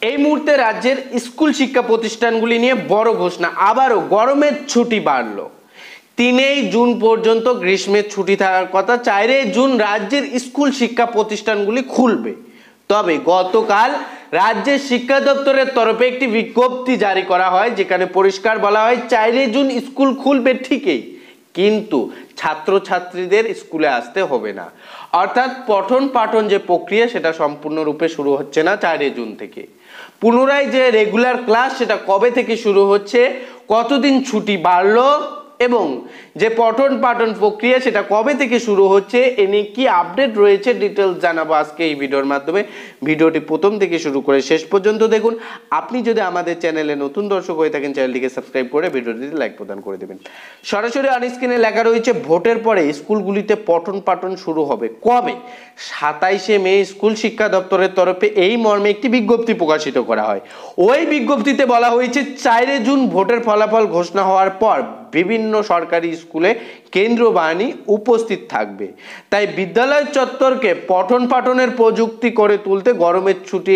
এই মুহূর্তে রাজ্যের স্কুল শিক্ষা প্রতিষ্ঠানগুলি নিয়ে বড় ঘোষণা, আবারও গরমের ছুটি বাড়লো। 3 জুন পর্যন্ত গ্রীষ্মের ছুটি থাকার কথা। 4 জুন রাজ্যের স্কুল শিক্ষা প্রতিষ্ঠানগুলি খুলবে। তবে গতকাল রাজ্যের শিক্ষা দপ্তরের তরফে একটি বিজ্ঞপ্তি জারি করা হয়, যেখানে পরিষ্কার বলা হয় 4 জুন স্কুল খুলবে ঠিকই, কিন্তু ছাত্রছাত্রীদের স্কুলে আসতে হবে না। অর্থাৎ পঠন পাঠন যে প্রক্রিয়া সেটা সম্পূর্ণরূপে শুরু হচ্ছে না 4 জুন থেকে। পুনরায় যে রেগুলার ক্লাস সেটা কবে থেকে শুরু হচ্ছে, কতদিন ছুটি বাড়লো এবং যে পঠন পাঠন প্রক্রিয়া সেটা কবে থেকে শুরু হচ্ছে, এ নিয়ে কি আপডেট রয়েছে ডিটেলস জানাবো আজকে এই ভিডিওর মাধ্যমে। ভিডিওটি প্রথম থেকে শুরু করে শেষ পর্যন্ত দেখুন। আপনি যদি আমাদের চ্যানেলে নতুন দর্শক হয়ে থাকেন, চ্যানেলটিকে সাবস্ক্রাইব করে ভিডিওটিতে লাইক প্রদান করে দেবেন। সরাসরি অন স্ক্রিনে লেখা রয়েছে ভোটের পরে স্কুলগুলিতে পঠন পাঠন শুরু হবে কবে। 27 মে স্কুল শিক্ষা দপ্তরের তরফে এই মর্মে একটি বিজ্ঞপ্তি প্রকাশিত করা হয়। ওই বিজ্ঞপ্তিতে বলা হয়েছে 4 জুন ভোটের ফলাফল ঘোষণা হওয়ার পর বিভিন্ন সরকারি স্কুলে কেন্দ্রীয় বাহিনী উপস্থিত থাকবে। তাই বিদ্যালয় চত্বরকে পঠন পাঠনের প্রযুক্তি করে তুলতে গরমের ছুটি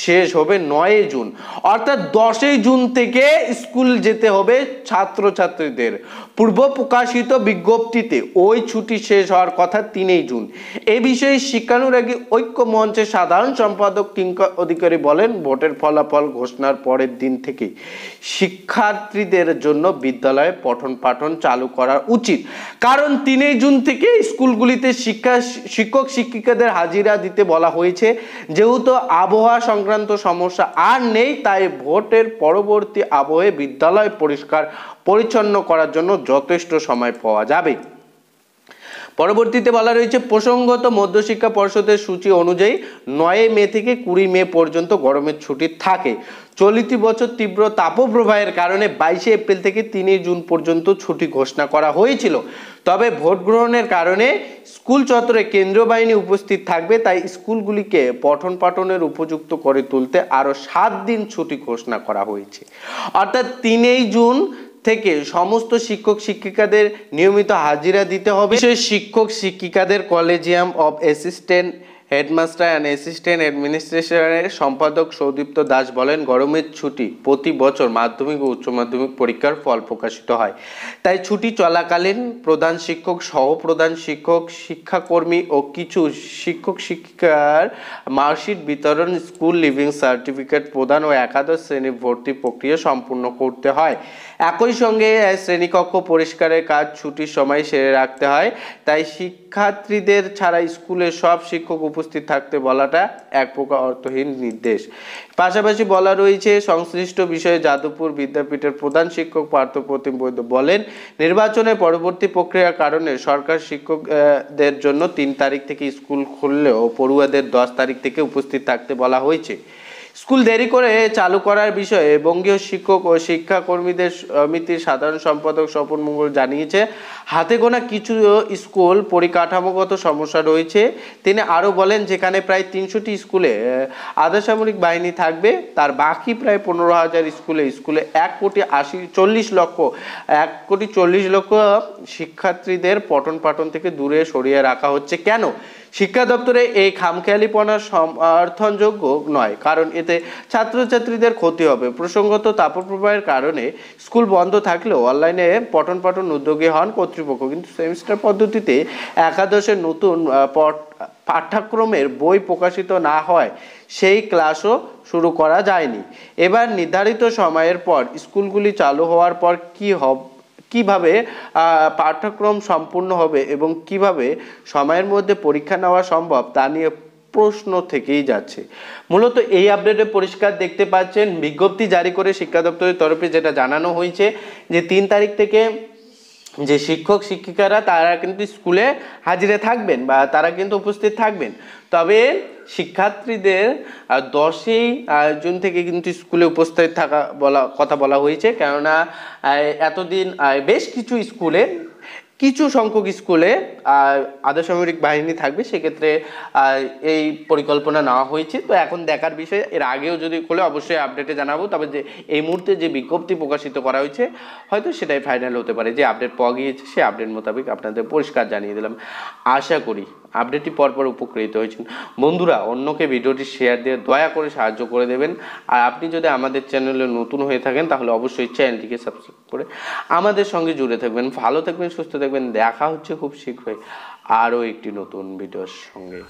শেষ হবে 9 জুন, অর্থাৎ 10 জুন থেকে স্কুল যেতে হবে ছাত্রছাত্রীদের। পূর্ব প্রকাশিত বিজ্ঞপ্তিতে ওই ছুটি শেষ হওয়ার কথা 3 জুন। এ বিষয়ে শিক্ষানুরাগী ঐক্য মঞ্চের সাধারণ সম্পাদক কিঙ্কর অধিকারী বলেন, ভোটের ফলাফল ঘোষণার পরের দিন থেকে শিক্ষার্থীদের জন্য বিদ্যালয়ে পঠন পাঠন চালু করা উচিত, কারণ 3 জুন থেকে স্কুলগুলিতে শিক্ষক শিক্ষিকাদের হাজিরা দিতে বলা হয়েছে। যেহেতু আবহাওয়া সংক্রান্ত সমস্যা আর নেই, তাই ভোটের পরবর্তী আবহে বিদ্যালয় পরিষ্কার পরিচ্ছন্ন করার জন্য যথেষ্ট সময় পাওয়া যাবে। পরবর্তীতে বলা রয়েছে, প্রসঙ্গত মধ্যশিক্ষা পর্ষদের সূচি অনুযায়ী 9 মে থেকে 20 মে পর্যন্ত গরমের ছুটি থাকে। চলতি বছর তীব্র তাপপ্রবাহের কারণে 22 এপ্রিল থেকে 3 জুন পর্যন্ত ছুটি ঘোষণা করা হয়েছিল। তবে ভোট গ্রহণের কারণে স্কুল চত্বরে কেন্দ্রীয় বাহিনী উপস্থিত থাকবে, তাই স্কুলগুলিকে পঠন পাঠনের উপযুক্ত করে তুলতে আরও 7 দিন ছুটি ঘোষণা করা হয়েছে। অর্থাৎ 3 জুন থেকে সমস্ত শিক্ষক শিক্ষিকাদের নিয়মিত হাজিরা দিতে হবে। শিক্ষক শিক্ষিকাদের collegium of assistant headmaster and assistant অ্যাডমিনিস্ট্রেশনের সম্পাদক সৌদীপ্ত দাস বলেন, গরমের ছুটি প্রতি বছর মাধ্যমিক ও উচ্চ মাধ্যমিক পরীক্ষার ফল প্রকাশিত হয়। তাই ছুটি চলাকালীন প্রধান শিক্ষক, সহ প্রধান শিক্ষক, শিক্ষাকর্মী ও কিছু শিক্ষক শিক্ষিকার মার্কশিট বিতরণ, স্কুল লিভিং সার্টিফিকেট প্রদান ও একাদশ শ্রেণী ভর্তি প্রক্রিয়া সম্পূর্ণ করতে হয়। একই সঙ্গে শ্রেণীকক্ষ পরিষ্কারের কাজ ছুটির সময় সেরে রাখতে হয়। তাই শিক্ষার্থীদের ছাড়া স্কুলে সব শিক্ষক উপস্থিত থাকতে বলাটা এক প্রকার অর্থহীন নির্দেশ। পাশাপাশি বলা রয়েছে, সংশ্লিষ্ট বিষয়ে যাদবপুর বিদ্যাপীঠের প্রধান শিক্ষক পার্থপ্রতিম বৈদ্য বলেন, নির্বাচনের পরবর্তী প্রক্রিয়ার কারণে সরকার শিক্ষকদের জন্য 3 তারিখ থেকে স্কুল খুললেও পড়ুয়াদের 10 তারিখ থেকে উপস্থিত থাকতে বলা হয়েছে। স্কুল দেরি করে চালু করার বিষয়ে বঙ্গীয় শিক্ষক ও শিক্ষাকর্মীদের সমিতির সাধারণ সম্পাদক স্বপন মঙ্গল জানিয়েছে, হাতে গোনা কিছু স্কুল পরিকাঠামোগত সমস্যা রয়েছে। তিনি আরও বলেন, যেখানে প্রায় 300টি স্কুলে আধা সামরিক বাহিনী থাকবে, তার বাকি প্রায় 15,000 স্কুলে 1,40,00,000 শিক্ষার্থীদের পঠন পাঠন থেকে দূরে সরিয়ে রাখা হচ্ছে। কেন? শিক্ষা দপ্তরে এই খামখেয়ালিপনা সমর্থনযোগ্য নয়, কারণ এতে ছাত্রছাত্রীদের ক্ষতি হবে। প্রসঙ্গত তাপপ্রবাহের কারণে স্কুল বন্ধ থাকলেও অনলাইনে পঠন পাঠন উদ্যোগী হন কর্তৃপক্ষ, কিন্তু সেমিস্টার পদ্ধতিতে একাদশের নতুন পাঠ্যক্রমের বই প্রকাশিত না হয় সেই ক্লাসও শুরু করা যায়নি। এবার নির্ধারিত সময়ের পর স্কুলগুলি চালু হওয়ার পর কিভাবে পাঠ্যক্রম সম্পূর্ণ হবে এবং কিভাবে সময়ের মধ্যে পরীক্ষা নেওয়া সম্ভব তা নিয়ে প্রশ্ন থেকেই যাচ্ছে। মূলত এই আপডেটে পরিষ্কার দেখতে পাচ্ছেন, বিজ্ঞপ্তি জারি করে শিক্ষা দপ্তরের তরফে যেটা জানানো হয়েছে যে 3 তারিখ থেকে যে শিক্ষক শিক্ষিকারা তারা কিন্তু স্কুলে হাজিরে থাকবেন বা তারা কিন্তু উপস্থিত থাকবেন। তবে শিক্ষার্থীদের 10 জুন থেকে কিন্তু স্কুলে উপস্থিত থাকা কথা বলা হয়েছে, কেননা এতদিন বেশ কিছু সংখ্যক স্কুলে আধা সামরিক বাহিনী থাকবে, সেক্ষেত্রে এই পরিকল্পনা নেওয়া হয়েছে। তো এখন দেখার বিষয়, এর আগেও যদি খোলে অবশ্যই আপডেটে জানাবো। তবে যে এই মুহূর্তে যে বিজ্ঞপ্তি প্রকাশিত করা হয়েছে হয়তো সেটাই ফাইনাল হতে পারে। যে আপডেট পাওয়া গিয়েছে সেই আপডেট মোতাবেক আপনাদের পরিষ্কার জানিয়ে দিলাম। আশা করি আপডেটটি পরপর উপকৃত হয়েছেন। বন্ধুরা, অন্যকে ভিডিওটি শেয়ার দিয়ে দয়া করে সাহায্য করে দেবেন। আর আপনি যদি আমাদের চ্যানেলে নতুন হয়ে থাকেন তাহলে অবশ্যই চ্যানেলটিকে সাবস্ক্রাইব করে আমাদের সঙ্গে জুড়ে থাকবেন। ভালো থাকবেন, সুস্থ থাকবেন। দেখা হচ্ছে খুব শীঘ্রই আরও একটি নতুন ভিডিওর সঙ্গে।